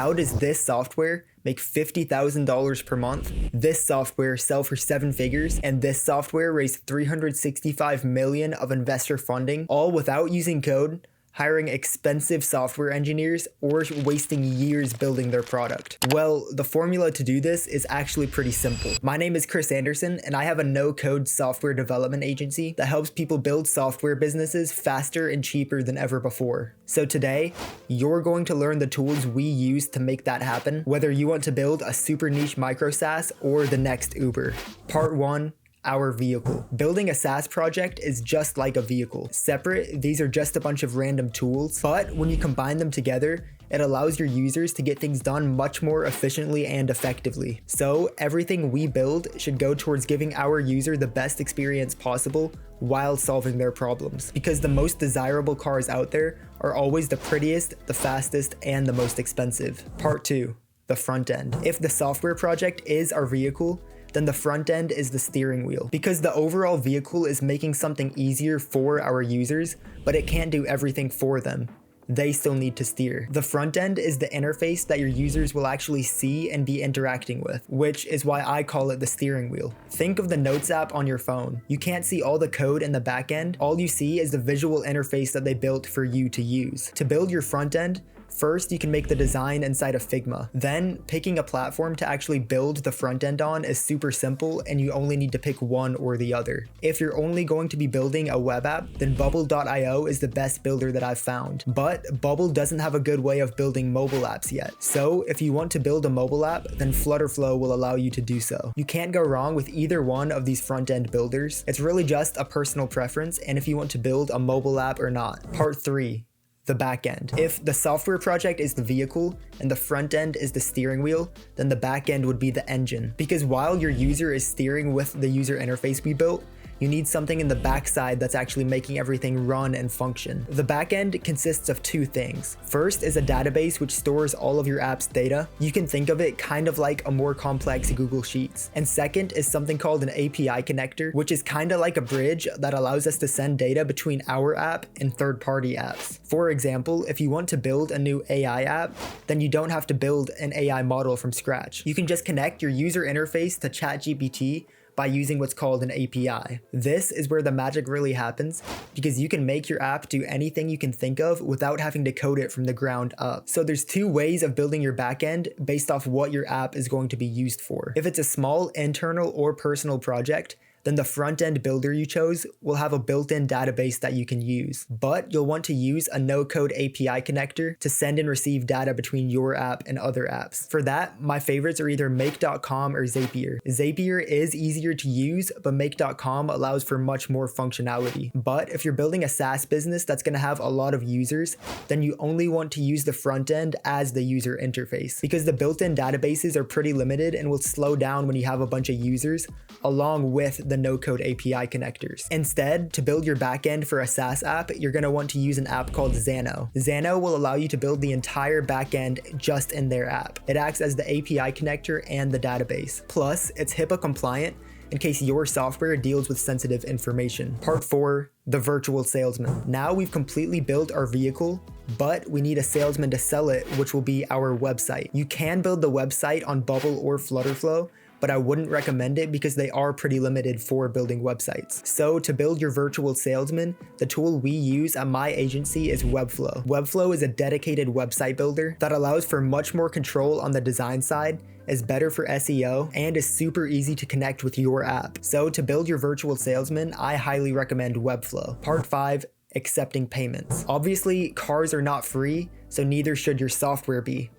How does this software make $50,000 per month? This software sell for 7 figures, and this software raised $365 million of investor funding, all without using code, hiring expensive software engineers, or wasting years building their product. Well, the formula to do this is actually pretty simple. My name is Chris Anderson, and I have a no-code software development agency that helps people build software businesses faster and cheaper than ever before. So today, you're going to learn the tools we use to make that happen, whether you want to build a super niche micro SaaS or the next Uber. Part 1. Our vehicle. Building a SaaS project is just like a vehicle. Separate, these are just a bunch of random tools, but when you combine them together, it allows your users to get things done much more efficiently and effectively. So everything we build should go towards giving our user the best experience possible while solving their problems. Because the most desirable cars out there are always the prettiest, the fastest, and the most expensive. Part 2. The front end. If the software project is our vehicle, then the front end is the steering wheel. Because the overall vehicle is making something easier for our users, but it can't do everything for them. They still need to steer. The front end is the interface that your users will actually see and be interacting with, which is why I call it the steering wheel. Think of the Notes app on your phone. You can't see all the code in the back end. All you see is the visual interface that they built for you to use. To build your front end, first, you can make the design inside of Figma. Then, picking a platform to actually build the front end on is super simple, and you only need to pick one or the other. If you're only going to be building a web app, then Bubble.io is the best builder that I've found. But Bubble doesn't have a good way of building mobile apps yet. So, if you want to build a mobile app, then Flutterflow will allow you to do so. You can't go wrong with either one of these front end builders. It's really just a personal preference, and if you want to build a mobile app or not. Part 3. The back end. If the software project is the vehicle and the front end is the steering wheel, then the back end would be the engine. Because while your user is steering with the user interface we built, you need something in the backside that's actually making everything run and function. The backend consists of 2 things. First is a database which stores all of your app's data. You can think of it kind of like a more complex Google Sheets. And second is something called an API connector, which is kind of like a bridge that allows us to send data between our app and third-party apps. For example, if you want to build a new AI app, then you don't have to build an AI model from scratch. You can just connect your user interface to ChatGPT by using what's called an API. This is where the magic really happens, because you can make your app do anything you can think of without having to code it from the ground up. So there's 2 ways of building your backend based off what your app is going to be used for. If it's a small internal or personal project, then the front-end builder you chose will have a built-in database that you can use. But you'll want to use a no-code API connector to send and receive data between your app and other apps. For that, my favorites are either Make.com or Zapier. Zapier is easier to use, but Make.com allows for much more functionality. But if you're building a SaaS business that's going to have a lot of users, then you only want to use the front end as the user interface, because the built-in databases are pretty limited and will slow down when you have a bunch of users, along with the no-code API connectors. Instead, to build your backend for a SaaS app, you're going to want to use an app called Xano. Xano will allow you to build the entire backend just in their app. It acts as the API connector and the database. Plus, it's HIPAA compliant in case your software deals with sensitive information. Part 4. The virtual salesman. Now we've completely built our vehicle, but we need a salesman to sell it, which will be our website. You can build the website on Bubble or Flutterflow, but I wouldn't recommend it because they are pretty limited for building websites. So to build your virtual salesman, the tool we use at my agency is Webflow. Webflow is a dedicated website builder that allows for much more control on the design side, is better for SEO, and is super easy to connect with your app. So to build your virtual salesman, I highly recommend Webflow. Part 5. Accepting payments. Obviously, cars are not free, so neither should your software be.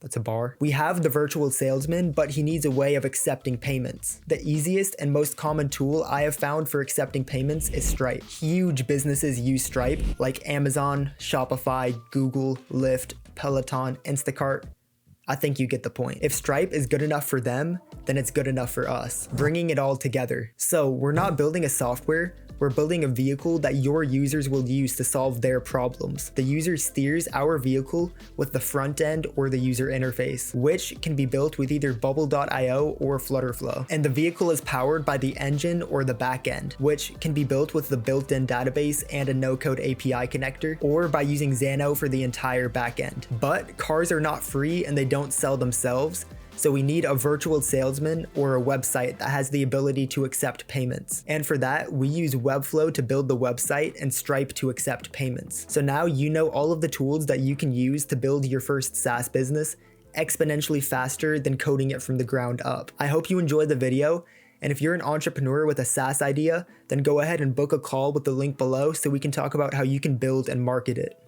That's a bar. We have the virtual salesman, but he needs a way of accepting payments. The easiest and most common tool I have found for accepting payments is Stripe. Huge businesses use Stripe, like Amazon, Shopify, Google, Lyft, Peloton, Instacart. I think you get the point. If Stripe is good enough for them, then it's good enough for us, bringing it all together. So we're not building a software, we're building a vehicle that your users will use to solve their problems. The user steers our vehicle with the front end or the user interface, which can be built with either Bubble.io or Flutterflow. And the vehicle is powered by the engine or the backend, which can be built with the built-in database and a no-code API connector, or by using Xano for the entire backend. But cars are not free and they don't sell themselves, so we need a virtual salesman or a website that has the ability to accept payments. And for that, we use Webflow to build the website and Stripe to accept payments. So now you know all of the tools that you can use to build your first SaaS business exponentially faster than coding it from the ground up. I hope you enjoyed the video. And if you're an entrepreneur with a SaaS idea, then go ahead and book a call with the link below so we can talk about how you can build and market it.